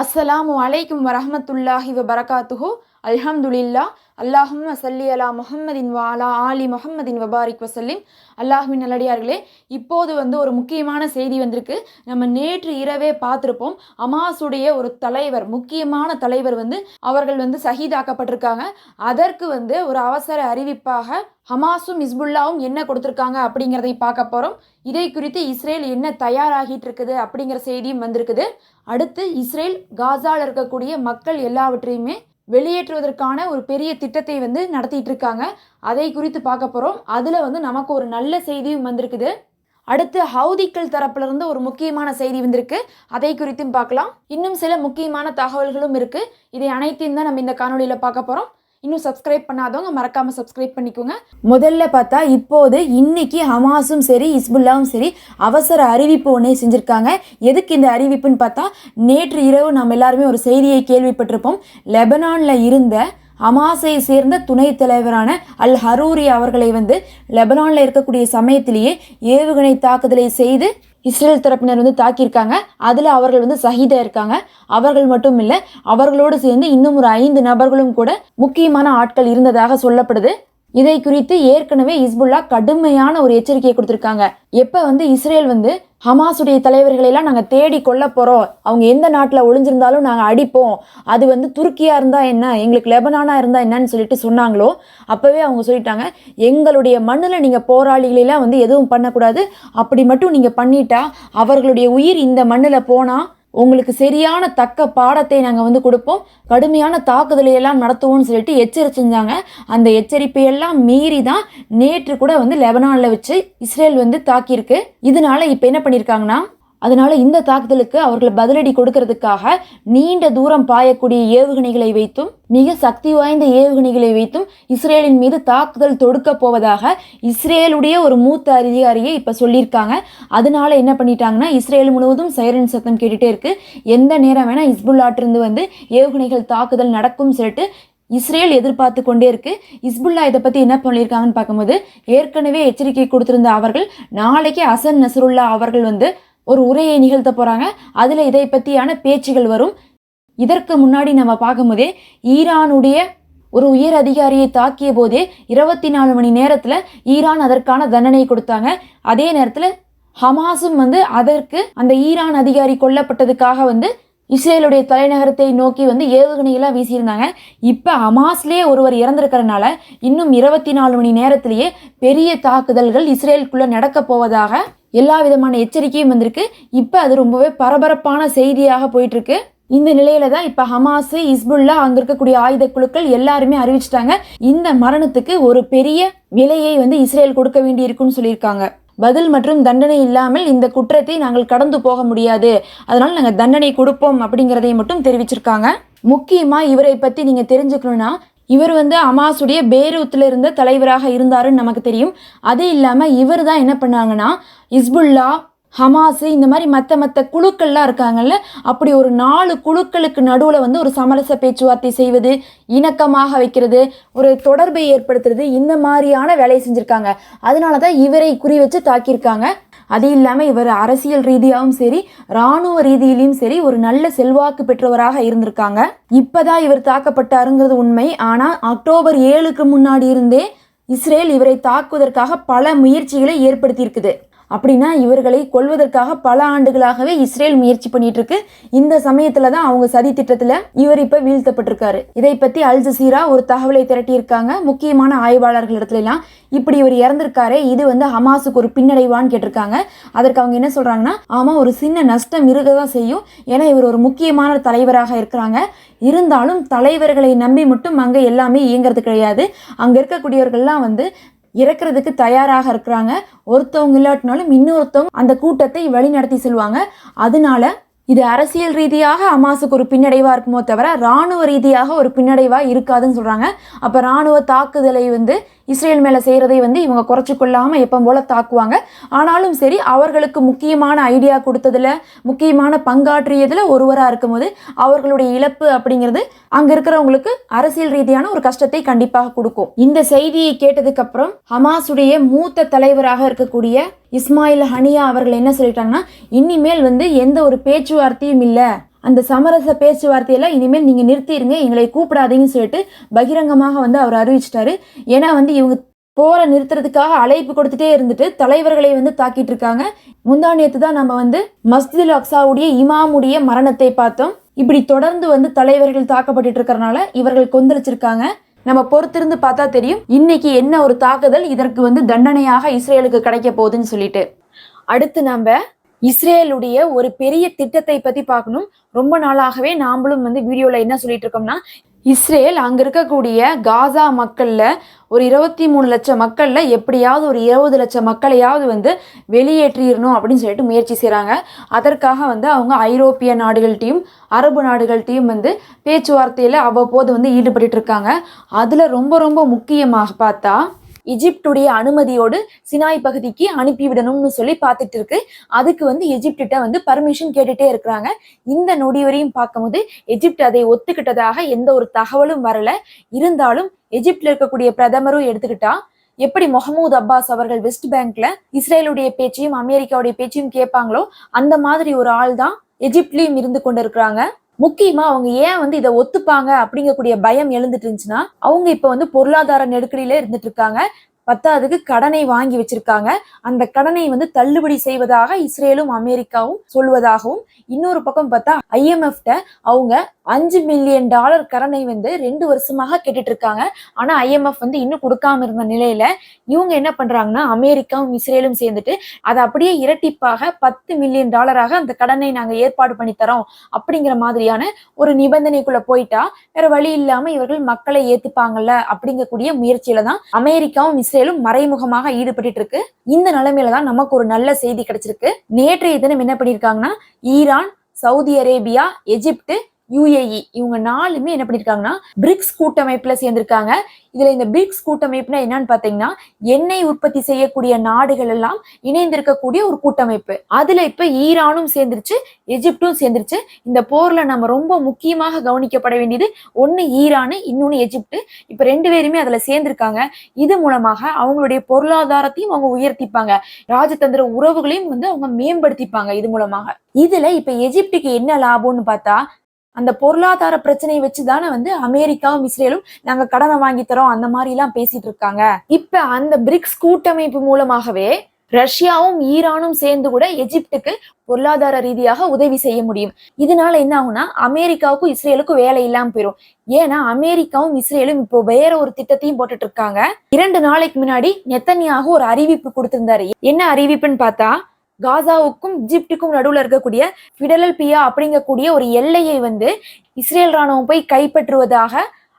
அஸ்ஸலாமு அலைக்கும் வரஹ்மத்துல்லாஹி வபரகாத்துஹு. அல்ஹம்துலில்லா. அல்லாஹும்ம ஸல்லி அலா முஹம்மதின் வ அலா ஆலி முஹம்மதின் வபாரிக் வசல்லிம். அல்லாஹ்வின் நல்லடியார்களே, இப்போது ஒரு முக்கியமான செய்தி வந்திருக்கு. நம்ம நேற்று இரவே பார்த்துருப்போம். ஹமாஸுடைய ஒரு தலைவர், முக்கியமான தலைவர் அவர்கள் ஷஹீதாக்கப்பட்டிருக்காங்க. அதற்கு ஒரு அவசர அறிவிப்பாக ஹமாஸும் ஹிஸ்புல்லாவும் என்ன கொடுத்துருக்காங்க அப்படிங்கிறதை பார்க்க போகிறோம். இதை குறித்து இஸ்ரேல் என்ன தயாராகிட்டு இருக்குது அப்படிங்கிற செய்தியும் வந்திருக்குது. அடுத்து இஸ்ரேல் காசாவில் இருக்கக்கூடிய மக்கள் எல்லாவற்றையுமே வெளியேற்றுவதற்கான ஒரு பெரிய திட்டத்தை நடத்திட்டு இருக்காங்க. அதை குறித்து பார்க்க போகிறோம். அதில் நமக்கு ஒரு நல்ல செய்தியும் வந்திருக்குது. அடுத்து ஹவுதிக்கள் தரப்புலேருந்து ஒரு முக்கியமான செய்தி வந்திருக்கு. அதை குறித்தும் பார்க்கலாம். இன்னும் சில முக்கியமான தகவல்களும் இருக்குது. இதை அனைத்தையும் தான் நம்ம இந்த காணொலியில் பார்க்க போகிறோம். இன்னும் சப்ஸ்கிரைப் பண்ணாதவங்க மறக்காமல் சப்ஸ்கிரைப் பண்ணிக்கோங்க. முதல்ல பார்த்தா இப்போது இன்னைக்கு ஹமாஸும் சரி ஹிஸ்புல்லாவும் சரி அவசர அறிவிப்பு ஒன்றே செஞ்சுருக்காங்க. எதுக்கு இந்த அறிவிப்புன்னு பார்த்தா, நேற்று இரவு நம்ம எல்லாருமே ஒரு செய்தியை கேள்விப்பட்டிருப்போம். லெபனானில் இருந்த ஹமாஸை சேர்ந்த துணைத் தலைவரான அல் ஹரூரி அவர்களை லெபனானில் இருக்கக்கூடிய சமயத்திலேயே ஏவுகணை தாக்குதலை செய்து இஸ்ரேல் தரப்பினர் தாக்கியிருக்காங்க. அதில் அவர்கள் ஷஹீதாக இருக்காங்க. அவர்கள் மட்டும் இல்லை, அவர்களோடு சேர்ந்து இன்னும் ஒரு 5 நபர்களும் கூட முக்கியமான ஆட்கள் இருந்ததாக சொல்லப்படுது. இதை குறித்து ஏற்கனவே ஹிஸ்புல்லா கடுமையான ஒரு எச்சரிக்கையை கொடுத்துருக்காங்க. எப்போ இஸ்ரேல் ஹமாஸுடைய தலைவர்களெல்லாம் நாங்கள் தேடி கொள்ள போகிறோம், அவங்க எந்த நாட்டில் ஒளிஞ்சிருந்தாலும் நாங்கள் அடிப்போம், அது துருக்கியாக இருந்தால் என்ன, எங்களுக்கு லெபனானாக இருந்தால் என்னன்னு சொல்லிட்டு சொன்னாங்களோ, அப்போவே அவங்க சொல்லிட்டாங்க, எங்களுடைய மண்ணில் நீங்கள் போராளிகளெல்லாம் எதுவும் பண்ணக்கூடாது, அப்படி மட்டும் நீங்கள் பண்ணிட்டா அவர்களுடைய உயிர் இந்த மண்ணில் போனால் உங்களுக்கு சரியான தக்க பாடத்தை நாங்கள் கொடுப்போம், கடுமையான தாக்குதலை எல்லாம் நடத்துவோம்னு சொல்லிட்டு எச்சரிச்சிருந்தாங்க. அந்த எச்சரிப்பையெல்லாம் மீறி தான் நேற்று கூட லெபனானில் வச்சு இஸ்ரேல் தாக்கியிருக்கு. இதனால இப்போ என்ன பண்ணியிருக்காங்கன்னா, அதனால இந்த தாக்குதலுக்கு அவர்களை பதிலடி கொடுக்கறதுக்காக நீண்ட தூரம் பாயக்கூடிய ஏவுகணைகளை வைத்தும் மிக சக்தி வாய்ந்த ஏவுகணைகளை வைத்தும் இஸ்ரேலின் மீது தாக்குதல் தொடுக்க போவதாக இஸ்ரேலுடைய ஒரு மூத்த அதிகாரியை இப்போ சொல்லியிருக்காங்க. அதனால என்ன பண்ணிட்டாங்கன்னா, இஸ்ரேல் முழுவதும் சைரன் சத்தம் கேட்டுகிட்டே இருக்கு. எந்த நேரம் வேணால் ஹிஸ்புல்லாட்டிருந்து ஏவுகணைகள் தாக்குதல் நடக்கும் சொல்லிட்டு இஸ்ரேல் எதிர்பார்த்து கொண்டே இருக்கு. ஹிஸ்புல்லா இதை பற்றி என்ன பண்ணியிருக்காங்கன்னு பார்க்கும்போது, ஏற்கனவே எச்சரிக்கை கொடுத்திருந்த அவர்கள் நாளைக்கு ஹசன் நஸ்ருல்லா அவர்கள் ஒரு உரையை நிகழ்த்த போகிறாங்க. அதில் இதை பற்றியான பேச்சுகள் வரும். இதற்கு முன்னாடி நம்ம பார்க்கும்போதே ஈரானுடைய ஒரு உயர் அதிகாரியை தாக்கிய போதே 24 மணி நேரத்தில் ஈரான் அதற்கான தண்டனை கொடுத்தாங்க. அதே நேரத்தில் ஹமாஸும் அதற்கு அந்த ஈரான் அதிகாரி கொல்லப்பட்டதுக்காக இஸ்ரேலுடைய தலைநகரத்தை நோக்கி ஏவுகணைகளாக வீசியிருந்தாங்க. இப்போ ஹமாஸ்லேயே ஒருவர் இறந்திருக்கிறனால இன்னும் 24 மணி நேரத்திலேயே பெரிய தாக்குதல்கள் இஸ்ரேலுக்குள்ளே நடக்க போவதாக எல்லா விதமான எச்சரிக்கையும் வந்திருக்கு. இப்போ அது ரொம்பவே பரபரப்பான செய்தியாக போயிட்டுருக்கு. இந்த நிலையில தான் இப்போ ஹமாஸ், ஹிஸ்புல்லா, அங்கே இருக்கக்கூடிய ஆயுத குழுக்கள் எல்லாருமே அறிவிச்சிட்டாங்க, இந்த மரணத்துக்கு ஒரு பெரிய விலையை இஸ்ரேல் கொடுக்க வேண்டி இருக்குன்னு சொல்லியிருக்காங்க. பதில் மற்றும் தண்டனை இல்லாமல் இந்த குற்றத்தை நாங்கள் கடந்து போக முடியாது, அதனால் நாங்கள் தண்டனை கொடுப்போம் அப்படிங்கிறதை மட்டும் தெரிவிச்சிருக்காங்க. முக்கியமாக இவரை பற்றி நீங்கள் தெரிஞ்சுக்கணுன்னா, இவர் ஹமாஸுடைய பேரூத்தில் இருந்த தலைவராக இருந்தாருன்னு நமக்கு தெரியும். அது இல்லாமல் இவர் தான் என்ன பண்ணாங்கன்னா, ஹிஸ்புல்லா, ஹமாஸு, இந்த மாதிரி மற்ற குழுக்கள்லாம் இருக்காங்கல்ல, அப்படி ஒரு 4 குழுக்களுக்கு நடுவில் ஒரு சமரச பேச்சுவார்த்தை செய்வது, இணக்கமாக வைக்கிறது, ஒரு தொடர்பை ஏற்படுத்துறது, இந்த மாதிரியான வேலையை செஞ்சுருக்காங்க. அதனால தான் இவரை குறி வச்சு தாக்கியிருக்காங்க. அது இல்லாமல் இவர் அரசியல் ரீதியாகவும் சரி இராணுவ ரீதியிலையும் சரி ஒரு நல்ல செல்வாக்கு பெற்றவராக இருந்திருக்காங்க. இப்போதான் இவர் தாக்கப்பட்டாருங்கிறது உண்மை. ஆனால் அக்டோபர் 7க்கு முன்னாடி இருந்தே இஸ்ரேல் இவரை தாக்குவதற்காக பல முயற்சிகளை ஏற்படுத்தியிருக்குது. அப்படின்னா இவர்களை கொல்வதற்காக பல ஆண்டுகளாகவே இஸ்ரேல் முயற்சி பண்ணிட்டு இருக்கு. இந்த சமயத்துல தான் அவங்க சதி திட்டத்துல இவர் இப்ப வீழ்த்தப்பட்டிருக்காரு. இதை பத்தி அல் ஜசீரா ஒரு தகவலை திரட்டியிருக்காங்க. முக்கியமான ஆய்வாளர்கள் இடத்துல எல்லாம் இப்படி இவர் இறந்திருக்காரு, இது ஹமாஸுக்கு ஒரு பின்னடைவான்னு கேட்டிருக்காங்க. அதற்கு அவங்க என்ன சொல்றாங்கன்னா, ஆமா, ஒரு சின்ன நஷ்டம் இருக்கதான் செய்யும், ஏன்னா இவர் ஒரு முக்கியமான தலைவராக இருக்கிறாங்க. இருந்தாலும் தலைவர்களை நம்பி மட்டும் அங்க எல்லாமே இயங்கிறது கிடையாது. அங்க இருக்கக்கூடியவர்கள்லாம் இறக்கிறதுக்கு தயாராக இருக்கிறாங்க. ஒருத்தவங்க இல்லாட்டினாலும் இன்னொருத்தவங்க அந்த கூட்டத்தை வழி நடத்தி செல்வாங்க. அதனால இது அரசியல் ரீதியாக ஹமாஸுக்கு ஒரு பின்னடைவாக இருக்குமோ தவிர இராணுவ ரீதியாக ஒரு பின்னடைவாக இருக்காதுன்னு சொல்கிறாங்க. அப்போ இராணுவ தாக்குதலை இஸ்ரேல் மேலே செய்கிறதை இவங்க குறைச்சி கொள்ளாமல் எப்போ போல் தாக்குவாங்க. ஆனாலும் சரி, அவர்களுக்கு முக்கியமான ஐடியா கொடுத்ததில், முக்கியமான பங்காற்றியதில் ஒருவராக இருக்கும்போது அவர்களுடைய இழப்பு அப்படிங்கிறது அங்கே இருக்கிறவங்களுக்கு அரசியல் ரீதியான ஒரு கஷ்டத்தை கண்டிப்பாக கொடுக்கும். இந்த செய்தியை கேட்டதுக்கப்புறம் ஹமாஸுடைய மூத்த தலைவராக இருக்கக்கூடிய இஸ்மாயில் ஹனியா அவர்கள் என்ன சொல்லிட்டாங்கன்னா, இனிமேல் எந்த ஒரு பேச்சுவார்த்தையும் இல்லை, அந்த சமரச பேச்சுவார்த்தையில இனிமேல் நீங்க நிறுத்திடுங்க, எங்களை கூப்பிடாதீங்கன்னு சொல்லிட்டு பகிரங்கமாக வந்து அவர் அறிவிச்சிட்டாரு. ஏன்னா வந்து இவங்க போரை நிறுத்துறதுக்காக அழைப்பு கொடுத்துட்டே இருந்துட்டு தலைவர்களை வந்து தாக்கிட்டு இருக்காங்க. முந்தா நேத்து தான் நம்ம வந்து மஸ்ஜிதுல் அக்ஸாவுடைய இமாமுடைய மரணத்தை பார்த்தோம். இப்படி தொடர்ந்து வந்து தலைவர்கள் தாக்கப்பட்டு இருக்கிறனால இவர்கள் கொந்தளிச்சிருக்காங்க. நம்ம பொறுத்திருந்து பார்த்தா தெரியும் இன்னைக்கு என்ன ஒரு தாக்குதல் இதற்கு வந்து தண்டனையாக இஸ்ரேலுக்கு கிடைக்க போகுதுன்னு சொல்லிட்டு. அடுத்து நம்ம இஸ்ரேலுடைய ஒரு பெரிய திட்டத்தை பத்தி பார்க்கணும். ரொம்ப நாளாகவே நாமளும் வந்து வீடியோல என்ன சொல்லிட்டு இருக்கோம்னா, இஸ்ரேல் அங்க இருக்கக்கூடிய காசா மக்கள்ல ஒரு 23 லட்சம் மக்கள்ல எப்படியாவது ஒரு 20 லட்சம் மக்களையாவது வந்து வெளியேற்றிடணும் அப்படின்னு சொல்லிட்டு முயற்சி செய்கிறாங்க. அதற்காக வந்து அவங்க ஐரோப்பிய நாடுகள்கிட்டையும் அரபு நாடுகள்கிட்டையும் வந்து பேச்சுவார்த்தையில் அவ்வப்போது வந்து ஈடுபட்டு இருக்காங்க. அதில் ரொம்ப ரொம்ப முக்கியமாக பார்த்தா எஜிப்டுடைய அனுமதியோடு சினாய் பகுதிக்கு அனுப்பிவிடணும்னு சொல்லி பார்த்துட்டு இருக்கு. அதுக்கு வந்து எஜிப்டிட்ட வந்து பர்மிஷன் கேட்டுட்டே இருக்கிறாங்க. இந்த நொடி வரையும் பார்க்கும்போது எஜிப்ட் அதை ஒத்துக்கிட்டதாக எந்த ஒரு தகவலும் வரல. இருந்தாலும் எஜிப்ட்ல இருக்கக்கூடிய பிரதமரும் எடுத்துக்கிட்டா எப்படி முகமது அப்பாஸ் அவர்கள் வெஸ்ட் பேங்க்ல இஸ்ரேலுடைய பேச்சையும் அமெரிக்காவுடைய பேச்சையும் கேட்பாங்களோ அந்த மாதிரி ஒரு ஆள் தான் எஜிப்ட்லயும் இருந்து கொண்டு இருக்கிறாங்க. முக்கியமா அவங்க ஏன் வந்து இதை ஒத்துப்பாங்க அப்படிங்கக்கூடிய பயம் எழுந்துட்டு இருந்துச்சுன்னா, அவங்க இப்ப வந்து பொருளாதார நெருக்கடியில இருந்துட்டு இருக்காங்க. பத்தாவதுக்கு கடனை வாங்கி வச்சிருக்காங்க. அந்த கடனை வந்து தள்ளுபடி செய்வதாக இஸ்ரேலும் அமெரிக்காவும் சொல்வதாகவும், இன்னொரு பக்கம் பார்த்தா IMF அவங்க $5 மில்லியன் கடனை வந்து 2 வருஷமாக கேட்டுட்டு இருக்காங்க. ஆனா IMF வந்து இன்னும் கொடுக்காம இருந்த நிலையில இவங்க என்ன பண்றாங்கன்னா, அமெரிக்காவும் இஸ்ரேலும் சேர்ந்துட்டு அதை அப்படியே இரட்டிப்பாக $10 மில்லியன் அந்த கடனை நாங்க ஏற்பாடு பண்ணி தரோம் அப்படிங்கிற மாதிரியான ஒரு நிபந்தனைக்குள்ள போயிட்டா வேற வழி இல்லாம இவர்கள் மக்களை ஏத்துப்பாங்கல்ல அப்படிங்கக்கூடிய முயற்சியில தான் அமெரிக்காவும் இஸ்ரேலும் மறைமுகமாக ஈடுபட்டு இருக்கு. இந்த நிலைமையில தான் நமக்கு ஒரு நல்ல செய்தி கிடைச்சிருக்கு. நேற்றைய தினம் என்ன பண்ணிருக்காங்கன்னா, Iran, Saudi Arabia, Egypt, UAE இவங்க 4மே என்ன பண்ணிருக்காங்கன்னா பிரிக்ஸ் கூட்டமைப்புல சேர்ந்திருக்காங்க. இதுல இந்த பிரிக்ஸ் கூட்டமைப்புனா என்னன்னு பாத்தீங்கன்னா, எண்ணெய் உற்பத்தி செய்யக்கூடிய நாடுகள் எல்லாம் இணைந்திருக்கக்கூடிய ஒரு கூட்டமைப்பு. அதுல இப்ப ஈரானும் சேர்ந்துருச்சு, எஜிப்டும் சேர்ந்துருச்சு. இந்த போர்ல நம்ம ரொம்ப முக்கியமாக கவனிக்கப்பட வேண்டியது ஒன்னு ஈரானு, இன்னொன்னு எஜிப்ட். இப்ப 2 பேருமே அதுல சேர்ந்திருக்காங்க. இது மூலமாக அவங்களுடைய பொருளாதாரத்தையும் அவங்க உயர்த்திப்பாங்க, ராஜதந்திர உறவுகளையும் வந்து அவங்க மேம்படுத்திப்பாங்க. இது மூலமாக இதுல இப்ப எஜிப்டுக்கு என்ன லாபம்னு பார்த்தா, அந்த பொருளாதார பிரச்சனையை வச்சுதானே வந்து அமெரிக்காவும் இஸ்ரேலும் நாங்க கடனை வாங்கி தரோம் அந்த மாதிரி எல்லாம் பேசிட்டு இருக்காங்க. இப்ப அந்த பிரிக்ஸ் கூட்டமைப்பு மூலமாகவே ரஷ்யாவும் ஈரானும் சேர்ந்து கூட எஜிப்டுக்கு பொருளாதார ரீதியாக உதவி செய்ய முடியும். இதனால என்ன ஆகும்னா, அமெரிக்காவுக்கும் இஸ்ரேலுக்கும் வேலை இல்லாம போயிடும். ஏன்னா அமெரிக்காவும் இஸ்ரேலும் இப்போ வேற ஒரு திட்டத்தையும் போட்டுட்டு இருக்காங்க. 2 நாளைக்கு முன்னாடி நெத்தன்யாகு ஒரு அறிவிப்பு கொடுத்திருந்தாரு. என்ன அறிவிப்புன்னு பார்த்தா, காசாவுக்கும் எஜிப்டுக்கும் நடுவுல இருக்கக்கூடிய பிடலல்பியா அப்படிங்கக்கூடிய ஒரு எல்லையை வந்து இஸ்ரேல் ராணுவம் போய் கைப்பற்றுவதாக,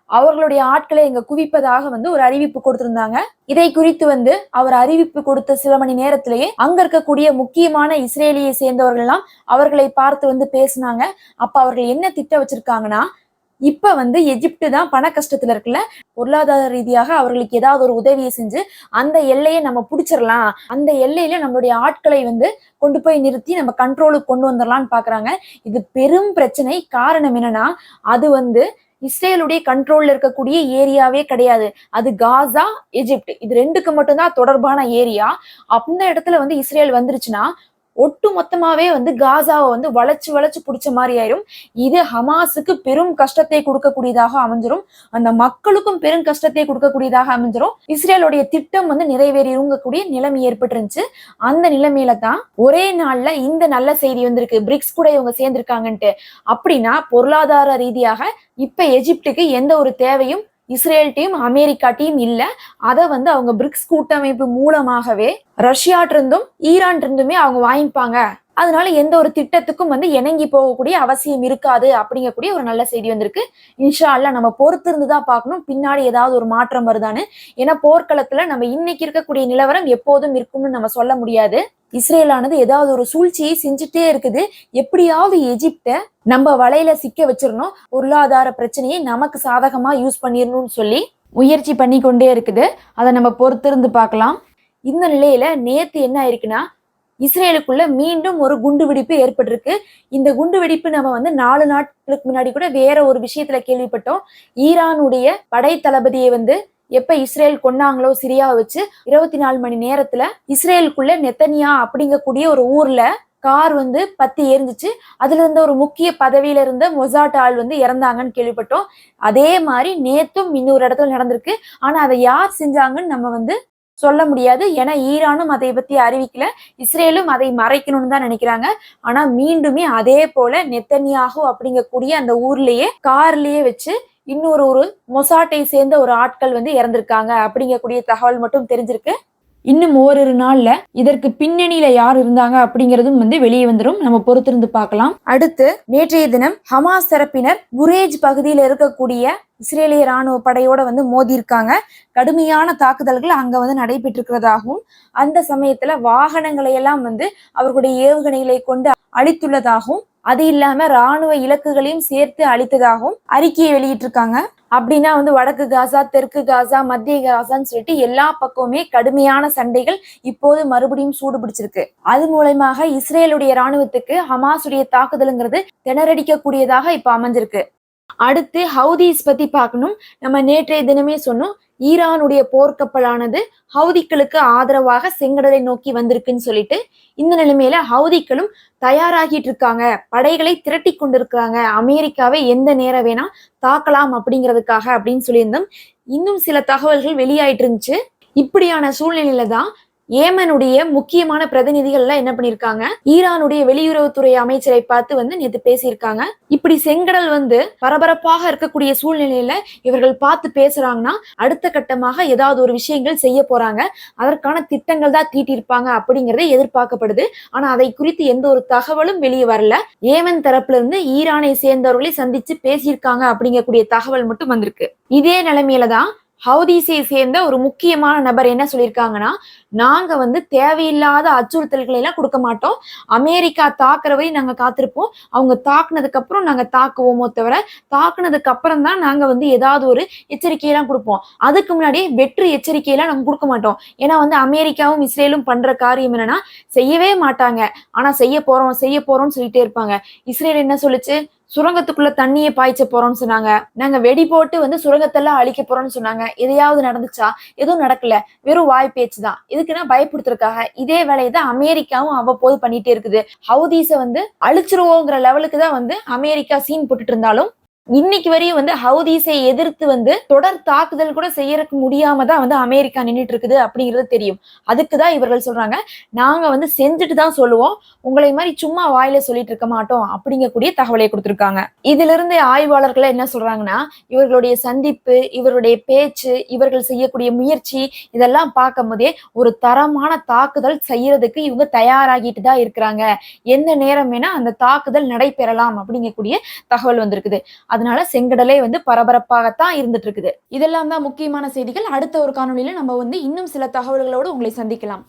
அவர்களுடைய ஆட்களை இங்க குவிப்பதாக வந்து ஒரு அறிவிப்பு கொடுத்திருந்தாங்க. இதை குறித்து வந்து அவர் அறிவிப்பு கொடுத்த சில மணி நேரத்திலேயே அங்க இருக்கக்கூடிய முக்கியமான இஸ்ரேலியை சேர்ந்தவர்கள் எல்லாம் அவர்களை பார்த்து வந்து பேசினாங்க. அப்ப அவர்கள் என்ன திட்டம் வச்சிருக்காங்கன்னா, இப்ப வந்து எஜிப்டு தான் பண கஷ்டத்துல இருக்குல்ல, பொருளாதார ரீதியாக அவர்களுக்கு ஏதாவது ஒரு உதவியை செஞ்சு அந்த எல்லையை நம்ம பிடிச்சிடலாம், அந்த எல்லையில நம்மளுடைய ஆட்களை வந்து கொண்டு போய் நிறுத்தி நம்ம கண்ட்ரோலுக்கு கொண்டு வந்துடலாம்னு பாக்குறாங்க. இது பெரும் பிரச்சனை. காரணம் என்னன்னா, அது வந்து இஸ்ரேலுடைய கண்ட்ரோல்ல இருக்கக்கூடிய ஏரியாவே கிடையாது. அது காசா, எஜிப்ட் இது 2க்கு மட்டும்தான் தொடர்பான ஏரியா. அந்த இடத்துல வந்து இஸ்ரேல் வந்துருச்சுன்னா ஒட்டு மொத்தமாவே வந்து காசாவை வந்து வளைச்சு பிடிச்ச மாதிரி ஆயிரும். இது ஹமாஸுக்கு பெரும் கஷ்டத்தை கொடுக்கக்கூடியதாக அமைஞ்சிரும், அந்த மக்களுக்கும் பெரும் கஷ்டத்தை கொடுக்கக்கூடியதாக அமைஞ்சிரும். இஸ்ரேலுடைய திட்டம் வந்து நிறைவேறிருங்கக்கூடிய நிலைமை ஏற்பட்டு இருந்துச்சு. அந்த நிலைமையில தான் ஒரே நாள்ல இந்த நல்ல செய்தி வந்திருக்கு, பிரிக்ஸ் கூட இவங்க சேர்ந்திருக்காங்கன்ட்டு. அப்படின்னா பொருளாதார ரீதியாக இப்ப எஜிப்டுக்கு எந்த ஒரு தேவையும் இஸ்ரேல் டீம் அமெரிக்கா டீம் இல்ல. அதை வந்து அவங்க பிரிக்ஸ் கூட்டமைப்பு மூலமாகவே ரஷ்யாட்ட இருந்தும் ஈரான் இருந்துமே அவங்க வாங்கிப்பாங்க. அதனால எந்த ஒரு திட்டத்துக்கும் வந்து இணங்கி போகக்கூடிய அவசியம் இருக்காது அப்படிங்கக்கூடிய ஒரு நல்ல செய்தி வந்திருக்கு. இன்ஷா அல்லாஹ் நம்ம பொறுத்து இருந்துதான் பார்க்கணும் பின்னாடி ஏதாவது ஒரு மாற்றம் வருதான்னு. ஏன்னா போர்க்களத்துல நம்ம இன்னைக்கு இருக்கக்கூடிய நிலவரம் எப்போதும் இருக்கும்னு நம்ம சொல்ல முடியாது. இஸ்ரேலானது ஏதாவது ஒரு சூழ்ச்சியை செஞ்சுட்டே இருக்குது. எப்படியாவது எஜிப்ட நம்ம வலையில சிக்க வச்சிடணும், பொருளாதார பிரச்சனையை நமக்கு சாதகமா யூஸ் பண்ணிடணும்னு சொல்லி முயற்சி பண்ணி கொண்டே இருக்குது. அதை நம்ம பொறுத்திருந்து பார்க்கலாம். இந்த நிலையில நேத்து என்ன ஆயிருக்குன்னா, இஸ்ரேலுக்குள்ள மீண்டும் ஒரு குண்டு வெடிப்பு ஏற்பட்டிருக்கு. இந்த குண்டு வெடிப்பு நம்ம வந்து 4 நாட்களுக்கு முன்னாடி கூட வேற ஒரு விஷயத்துல கேள்விப்பட்டோம். ஈரானுடைய படை தளபதியை வந்து எப்ப இஸ்ரேல் கொன்னாங்களோ சிரியாவை வச்சு 24 மணி நேரத்துல இஸ்ரேலுக்குள்ள நெத்தனியா அப்படிங்கக்கூடிய ஒரு ஊர்ல கார் வந்து பத்தி எரிஞ்சிச்சு. அதுல இருந்த ஒரு முக்கிய பதவியில இருந்த மொசாட் ஆள் வந்து இறந்தாங்கன்னு கேள்விப்பட்டோம். அதே மாதிரி நேத்தும் இன்னொரு இடத்துல நடந்திருக்கு. ஆனா அதை யார் செஞ்சாங்கன்னு நம்ம வந்து சொல்ல முடியாது. ஏன்னா ஈரானும் அதை பத்தி அறிவிக்கல, இஸ்ரேலும் அதை மறைக்கணும்னு தான் நினைக்கிறாங்க. ஆனா மீண்டுமே அதே போல நெத்தன்யாகு அப்படிங்கக்கூடிய அந்த ஊர்லயே கார்லயே வச்சு இன்னொரு ஒரு மொசாட்டை சேர்ந்த ஒரு ஆட்கள் வந்து இறந்திருக்காங்க அப்படிங்கக்கூடிய தகவல் மட்டும் தெரிஞ்சிருக்கு. இன்னும் ஓரிரு நாள்ல இதற்கு பின்னணியில யார் இருந்தாங்க அப்படிங்கறதும் வந்து வெளியே வந்துடும். நம்ம பொறுத்திருந்து பார்க்கலாம். அடுத்து நேற்றைய தினம் ஹமாஸ் தரப்பினர் புரேஜ் பகுதியில் இருக்கக்கூடிய இஸ்ரேலிய ராணுவ படையோட வந்து மோதி இருக்காங்க. கடுமையான தாக்குதல்கள் அங்க வந்து நடைபெற்றிருக்கிறதாகவும் அந்த சமயத்துல வாகனங்களை எல்லாம் வந்து அவர்களுடைய ஏவுகணைகளை கொண்டு அழித்துள்ளதாகவும் அது இல்லாம ராணுவ இலக்குகளையும் சேர்த்து அழித்ததாகவும் அறிக்கையை வெளியிட்டிருக்காங்க. அப்படின்னா வந்து வடக்கு காசா, தெற்கு காசா, மத்திய காசான்னு சொல்லிட்டு எல்லா பக்கமுமே கடுமையான சண்டைகள் இப்போது மறுபடியும் சூடு பிடிச்சிருக்கு. அது மூலமாக இஸ்ரேலுடைய ராணுவத்துக்கு ஹமாஸுடைய தாக்குதலுங்கிறது திணறடிக்க கூடியதாக இப்ப அமைஞ்சிருக்கு. அடுத்து ஹவுதீஸ் பத்தி பார்க்கணும். நம்ம நேற்றைய தினமே சொன்னோம், ஈரானுடைய போர்க்கப்பலானது ஹவுதிகளுக்கு ஆதரவாக செங்கடலை நோக்கி வந்திருக்குன்னு சொல்லிட்டு. இந்த நிலைமையில ஹவுதிகளும் தயாராகிட்டு இருக்காங்க, படைகளை திரட்டி கொண்டிருக்கிறாங்க, அமெரிக்காவை எந்த நேரம் வேணா தாக்கலாம் அப்படிங்கிறதுக்காக அப்படின்னு சொல்லியிருந்தோம். இன்னும் சில தகவல்கள் வெளியாயிட்டு இருந்துச்சு. இப்படியான சூழ்நிலையில தான் ஏமனுடைய முக்கியமான பிரதிநிதிகள் எல்லாம் என்ன பண்ணிருக்காங்க, ஈரானுடைய வெளியுறவுத்துறை அமைச்சரை பார்த்து வந்து நேற்று பேசியிருக்காங்க. இப்படி செங்கடல் வந்து பரபரப்பாக இருக்கக்கூடிய சூழ்நிலையில இவர்கள் பார்த்து பேசுறாங்கன்னா அடுத்த கட்டமாக ஏதாவது ஒரு விஷயங்கள் செய்ய போறாங்க, அதற்கான திட்டங்கள் தான் தீட்டியிருப்பாங்க அப்படிங்கறத எதிர்பார்க்கப்படுது. ஆனா அதை குறித்து எந்த ஒரு தகவலும் வெளியே வரல. ஏமன் தரப்புல இருந்து ஈரானை சேர்ந்தவர்களை சந்திச்சு பேசியிருக்காங்க அப்படிங்கக்கூடிய தகவல் மட்டும் வந்திருக்கு. இதே நிலைமையில தான் ஹவுதீஸை சேர்ந்த ஒரு முக்கியமான நபர் என்ன சொல்லியிருக்காங்கன்னா, நாங்க வந்து தேவையில்லாத அச்சுறுத்தல்களை எல்லாம் கொடுக்க மாட்டோம், அமெரிக்கா தாக்குறவை நாங்க காத்திருப்போம், அவங்க தாக்குனதுக்கு அப்புறம் நாங்க தாக்குவோமோ தவிர தாக்குனதுக்கு அப்புறம் தான் நாங்க வந்து ஏதாவது ஒரு எச்சரிக்கையெல்லாம் கொடுப்போம், அதுக்கு முன்னாடி வெற்று எச்சரிக்கையெல்லாம் நாங்க கொடுக்க மாட்டோம். ஏன்னா வந்து அமெரிக்காவும் இஸ்ரேலும் பண்ற காரியம் என்னன்னா செய்யவே மாட்டாங்க, ஆனா செய்ய போறோம்னு சொல்லிட்டே இருப்பாங்க. இஸ்ரேல் என்ன சொல்லுச்சு, சுரங்கத்துக்குள்ள தண்ணியை பாய்ச்ச போறோம்னு சொன்னாங்க, நாங்க வெடி போட்டு வந்து சுரங்கத்தெல்லாம் அழிக்க போறோம்னு சொன்னாங்க. எதையாவது நடந்துச்சா? எதுவும் நடக்கல, வெறும் வாய் பேச்சுதான். இதுக்குன்னா பயப்படுத்துறதுக்காக இதே வேலையை தான் அமெரிக்காவும் அவ்வப்போது பண்ணிட்டே இருக்குது. ஹவுதீஸ வந்து அழிச்சிருவோங்கிற லெவலுக்கு தான் வந்து அமெரிக்கா சீன் போட்டுட்டு இருந்தாலும் இன்னைக்கு வரையும் வந்து ஹவுதீஸை எதிர்த்து வந்து தொடர் தாக்குதல் கூட செய்யறதுக்கு முடியாம தான் வந்து அமெரிக்கா நின்றுட்டு இருக்குது அப்படிங்கிறது தெரியும். அதுக்குதான் இவர்கள் சொல்றாங்க, நாங்க வந்து செஞ்சுட்டு தான் சொல்லுவோம், உங்களை மாதிரி சும்மா வாயில சொல்லிட்டு இருக்க மாட்டோம் அப்படிங்கக்கூடிய தகவலை கொடுத்திருக்காங்க. இதுல இருந்து ஆய்வாளர்கள் என்ன சொல்றாங்கன்னா, இவர்களுடைய சந்திப்பு, இவருடைய பேச்சு, இவர்கள் செய்யக்கூடிய முயற்சி இதெல்லாம் பார்க்கும் போதே ஒரு தரமான தாக்குதல் செய்யறதுக்கு இவங்க தயாராகிட்டு தான் இருக்கிறாங்க, எந்த நேரம் வேணா அந்த தாக்குதல் நடைபெறலாம் அப்படிங்கக்கூடிய தகவல் வந்திருக்குது. அதனால செங்கடலே வந்து பரபரப்பாகத்தான் இருந்துட்டு இருக்குது. இதெல்லாம் தான் முக்கியமான செய்திகள். அடுத்த ஒரு காணொலியில நம்ம வந்து இன்னும் சில தகவல்களோடு உங்களை சந்திக்கலாம்.